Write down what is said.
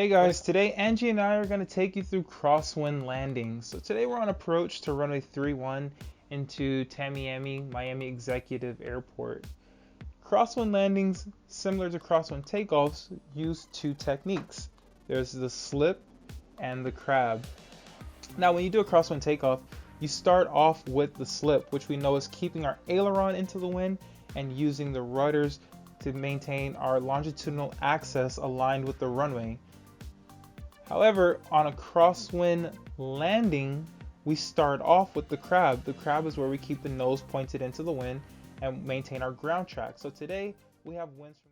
Hey guys, today Angie and I are going to take you through crosswind landings. So today we're on approach to runway 31 into Tamiami, Miami Executive Airport. Crosswind landings, similar to crosswind takeoffs, use two techniques. There's the slip and the crab. Now when you do a crosswind takeoff, you start off with the slip, which we know is keeping our aileron into the wind and using the rudders to maintain our longitudinal axis aligned with the runway. However, on a crosswind landing, we start off with the crab. The crab is where we keep the nose pointed into the wind and maintain our ground track. So today we have winds from